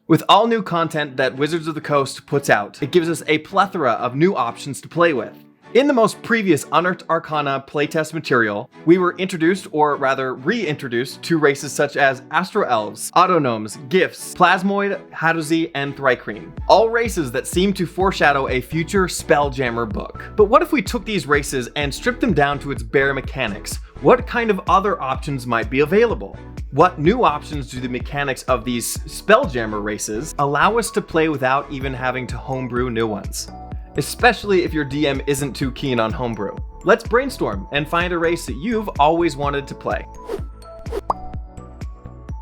With all new content that Wizards of the Coast puts out, it gives us a plethora of new options to play with. In the most previous Unearthed Arcana playtest material, we were introduced, or rather reintroduced, to races such as Astral Elves, Autognomes, Giffs, Plasmoids, Hadozee, and Thri-Kreen. All races that seem to foreshadow a future Spelljammer book. But what if we took these races and stripped them down to its bare mechanics? What kind of other options might be available? What new options do the mechanics of these Spelljammer races allow us to play without even having to homebrew new ones? Especially if your DM isn't too keen on homebrew. Let's brainstorm and find a race that you've always wanted to play.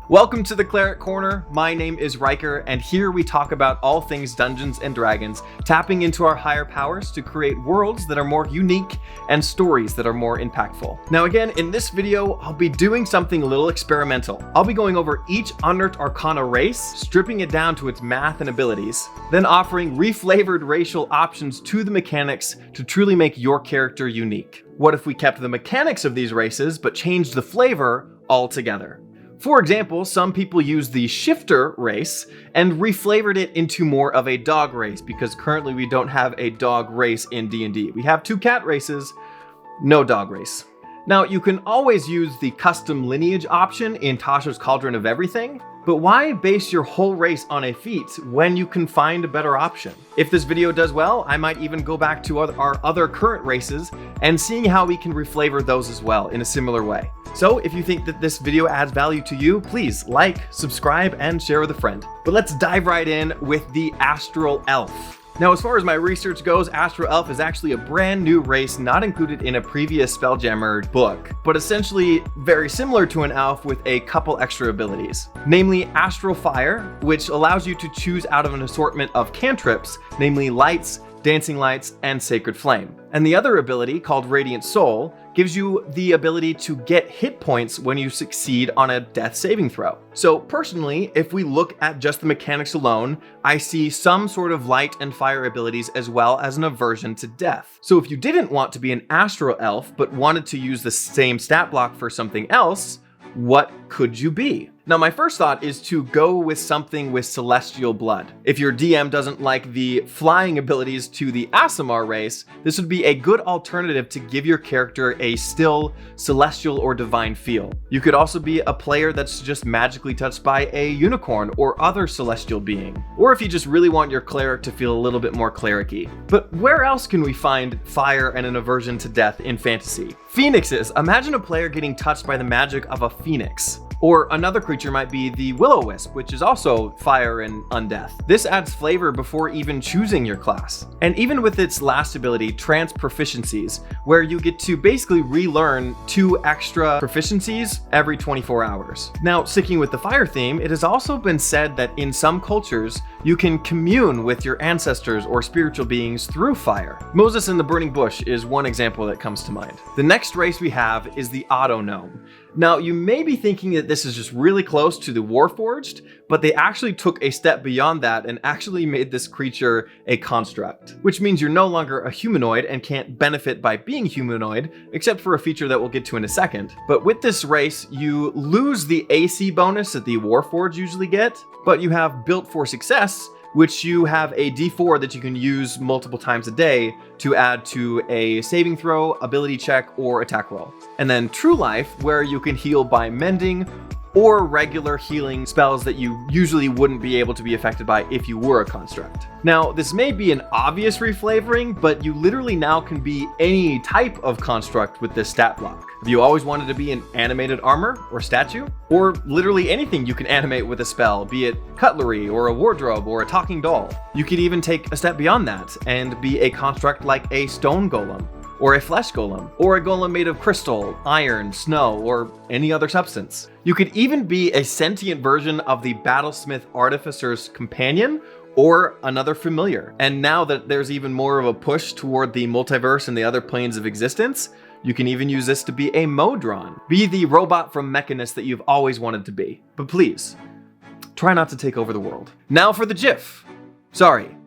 Welcome to the Cleric Corner. My name is Riker, and here we talk about all things Dungeons and Dragons, tapping into our higher powers to create worlds that are more unique and stories that are more impactful. Now again, in this video, I'll be doing something a little experimental. I'll be going over each Unearthed Arcana race, stripping it down to its math and abilities, then offering reflavored racial options to the mechanics to truly make your character unique. What if we kept the mechanics of these races, but changed the flavor altogether? For example, some people use the shifter race and reflavored it into more of a dog race, because currently we don't have a dog race in D&D. We have 2 cat races, no dog race. Now, you can always use the custom lineage option in Tasha's Cauldron of Everything, but why base your whole race on a feat when you can find a better option? If this video does well, I might even go back to our other current races and seeing how we can reflavor those as well in a similar way. So if you think that this video adds value to you, please like, subscribe, and share with a friend. But let's dive right in with the Astral Elf. Now, as far as my research goes, Astral Elf is actually a brand new race not included in a previous Spelljammer book, but essentially very similar to an elf with a couple extra abilities. Namely Astral Fire, which allows you to choose out of an assortment of cantrips, namely Lights, Dancing Lights, and Sacred Flame. And the other ability, called Radiant Soul, gives you the ability to get hit points when you succeed on a death saving throw. So personally, if we look at just the mechanics alone, I see some sort of light and fire abilities as well as an aversion to death. So if you didn't want to be an Astral Elf but wanted to use the same stat block for something else, what could you be? Now, my first thought is to go with something with celestial blood. If your DM doesn't like the flying abilities to the Aasimar race, this would be a good alternative to give your character a still celestial or divine feel. You could also be a player that's just magically touched by a unicorn or other celestial being. Or if you just really want your cleric to feel a little bit more cleric-y. But where else can we find fire and an aversion to death in fantasy? Phoenixes. Imagine a player getting touched by the magic of a phoenix. Or another creature might be the Will-O-Wisp, which is also fire and undeath. This adds flavor before even choosing your class. And even with its last ability, Trance Proficiencies, where you get to basically relearn 2 extra proficiencies every 24 hours. Now, sticking with the fire theme, it has also been said that in some cultures, you can commune with your ancestors or spiritual beings through fire. Moses in the Burning Bush is one example that comes to mind. The next race we have is the Autognome. Now, you may be thinking that this is just really close to the Warforged, but they actually took a step beyond that and actually made this creature a construct, which means you're no longer a humanoid and can't benefit by being humanoid, except for a feature that we'll get to in a second. But with this race, you lose the AC bonus that the Warforged usually get, but you have Built for Success, which you have a D4 that you can use multiple times a day to add to a saving throw, ability check, or attack roll. And then True Life, where you can heal by mending or regular healing spells that you usually wouldn't be able to be affected by if you were a construct. Now, this may be an obvious reflavoring, but you literally now can be any type of construct with this stat block. If you always wanted to be an animated armor or statue, or literally anything you can animate with a spell, be it cutlery or a wardrobe or a talking doll. You could even take a step beyond that and be a construct like a stone golem, or a flesh golem, or a golem made of crystal, iron, snow, or any other substance. You could even be a sentient version of the Battlesmith Artificer's companion, or another familiar. And now that there's even more of a push toward the multiverse and the other planes of existence, you can even use this to be a Modron. Be the robot from Mechanist that you've always wanted to be. But please, try not to take over the world. Now for the Giff. Sorry,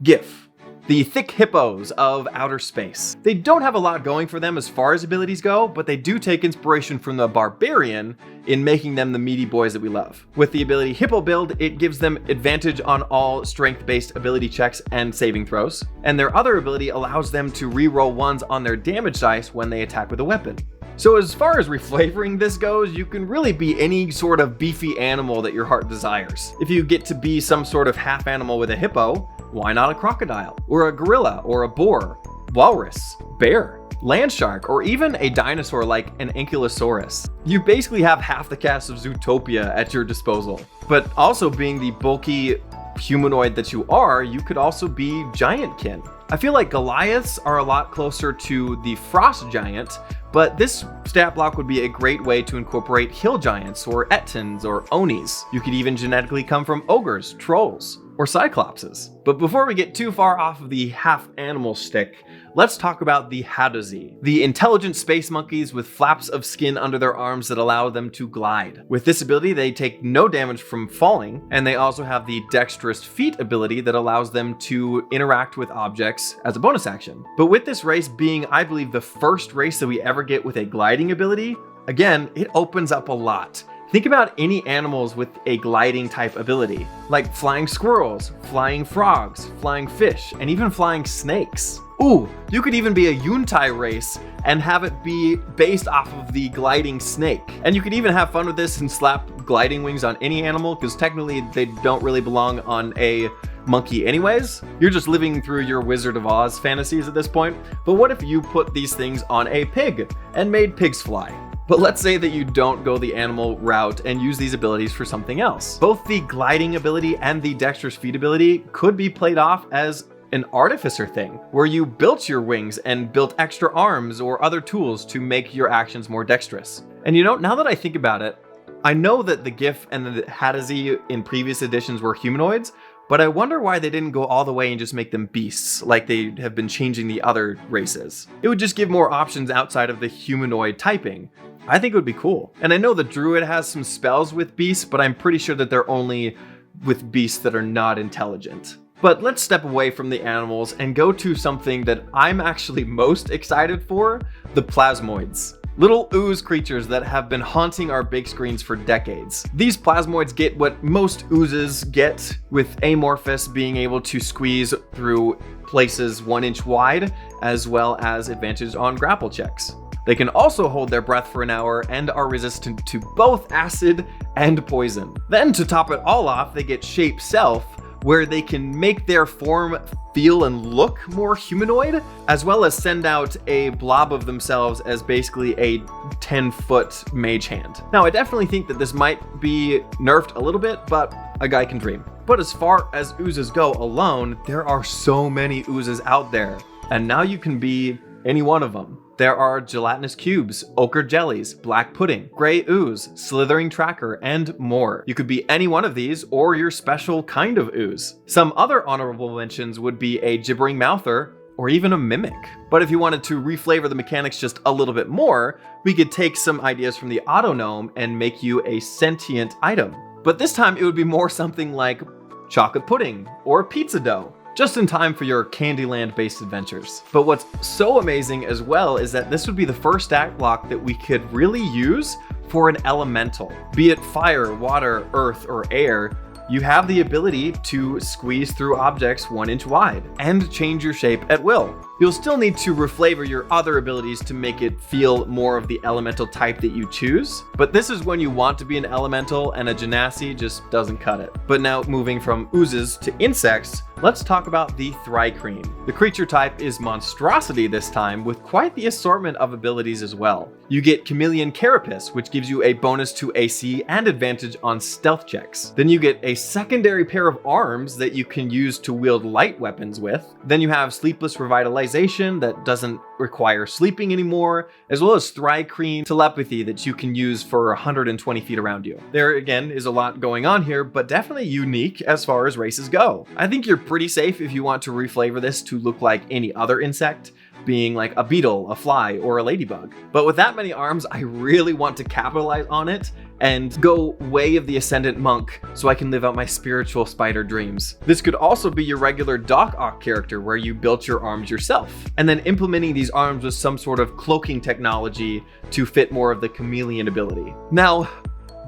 Giff. the thick hippos of outer space. They don't have a lot going for them as far as abilities go, but they do take inspiration from the barbarian in making them the meaty boys that we love. With the ability Hippo Build, it gives them advantage on all strength-based ability checks and saving throws, and their other ability allows them to re-roll ones on their damage dice when they attack with a weapon. So as far as reflavoring this goes, you can really be any sort of beefy animal that your heart desires. If you get to be some sort of half animal with a hippo, why not a crocodile, or a gorilla, or a boar, walrus, bear, land shark, or even a dinosaur like an ankylosaurus? You basically have half the cast of Zootopia at your disposal. But also, being the bulky humanoid that you are, you could also be giantkin. I feel like Goliaths are a lot closer to the frost giant, but this stat block would be a great way to incorporate hill giants or ettins or onis. You could even genetically come from ogres, trolls, or cyclopses. But before we get too far off of the half animal stick, let's talk about the Hadozee, the intelligent space monkeys with flaps of skin under their arms that allow them to glide. With this ability, they take no damage from falling, and they also have the dexterous feet ability that allows them to interact with objects as a bonus action. But with this race being, I believe, the first race that we ever get with a gliding ability, again, it opens up a lot. Think about any animals with a gliding type ability, like flying squirrels, flying frogs, flying fish, and even flying snakes. Ooh, you could even be a Yuntai race and have it be based off of the gliding snake. And you could even have fun with this and slap gliding wings on any animal, because technically they don't really belong on a monkey anyways. You're just living through your Wizard of Oz fantasies at this point. But what if you put these things on a pig and made pigs fly? But let's say that you don't go the animal route and use these abilities for something else. Both the gliding ability and the dexterous feet ability could be played off as an artificer thing, where you built your wings and built extra arms or other tools to make your actions more dexterous. And you know, now that I think about it, I know that the Giff and the Hadozee in previous editions were humanoids, but I wonder why they didn't go all the way and just make them beasts like they have been changing the other races. It would just give more options outside of the humanoid typing. I think it would be cool. And I know the druid has some spells with beasts, but I'm pretty sure that they're only with beasts that are not intelligent. But let's step away from the animals and go to something that I'm actually most excited for, the Plasmoids. Little ooze creatures that have been haunting our big screens for decades. These Plasmoids get what most oozes get, with Amorphous being able to squeeze through places 1 inch wide, as well as advantage on grapple checks. They can also hold their breath for an hour and are resistant to both acid and poison. Then to top it all off, they get Shape Self, where they can make their form feel and look more humanoid, as well as send out a blob of themselves as basically a 10-foot mage hand. Now, I definitely think that this might be nerfed a little bit, but a guy can dream. But as far as oozes go alone, there are so many oozes out there, and now you can be any one of them. There are gelatinous cubes, ochre jellies, black pudding, gray ooze, slithering tracker, and more. You could be any one of these or your special kind of ooze. Some other honorable mentions would be a gibbering mouther or even a mimic. But if you wanted to reflavor the mechanics just a little bit more, we could take some ideas from the Autognome and make you a sentient item. But this time it would be more something like chocolate pudding or pizza dough, just in time for your Candyland-based adventures. But what's so amazing as well is that this would be the first stat block that we could really use for an elemental. Be it fire, water, earth, or air, you have the ability to squeeze through objects 1 inch wide and change your shape at will. You'll still need to reflavor your other abilities to make it feel more of the elemental type that you choose, but this is when you want to be an elemental and a genasi just doesn't cut it. But now moving from oozes to insects, let's talk about the Thri-Kreen. The creature type is monstrosity this time, with quite the assortment of abilities as well. You get Chameleon Carapace, which gives you a bonus to AC and advantage on stealth checks. Then you get a secondary pair of arms that you can use to wield light weapons with. Then you have Sleepless Revitalization that doesn't require sleeping anymore, as well as Thri-Kreen Telepathy that you can use for 120 feet around you. There again is a lot going on here, but definitely unique as far as races go. I think you're pretty safe if you want to reflavor this to look like any other insect, being like a beetle, a fly, or a ladybug. But with that many arms, I really want to capitalize on it and go way of the Ascendant Monk so I can live out my spiritual spider dreams. This could also be your regular Doc Ock character where you built your arms yourself, and then implementing these arms with some sort of cloaking technology to fit more of the chameleon ability. Now,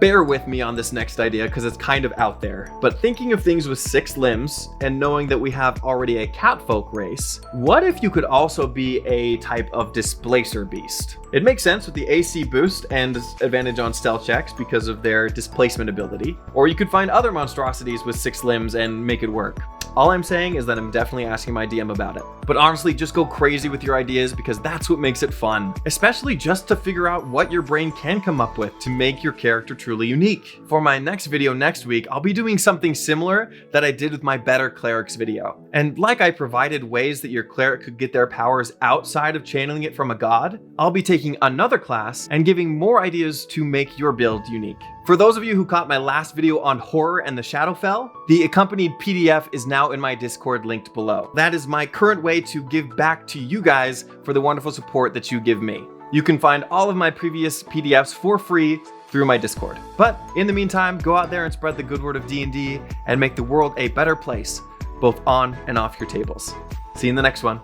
bear with me on this next idea because it's kind of out there, but thinking of things with 6 limbs and knowing that we have already a catfolk race, what if you could also be a type of displacer beast? It makes sense with the AC boost and advantage on stealth checks because of their displacement ability, or you could find other monstrosities with 6 limbs and make it work. All I'm saying is that I'm definitely asking my DM about it. But honestly, just go crazy with your ideas because that's what makes it fun. Especially just to figure out what your brain can come up with to make your character truly unique. For my next video next week, I'll be doing something similar that I did with my Better Clerics video. And like I provided ways that your cleric could get their powers outside of channeling it from a god, I'll be taking another class and giving more ideas to make your build unique. For those of you who caught my last video on horror and the Shadowfell, the accompanied PDF is now in my Discord linked below. That is my current way to give back to you guys for the wonderful support that you give me. You can find all of my previous PDFs for free through my Discord. But in the meantime, go out there and spread the good word of D&D and make the world a better place, both on and off your tables. See you in the next one.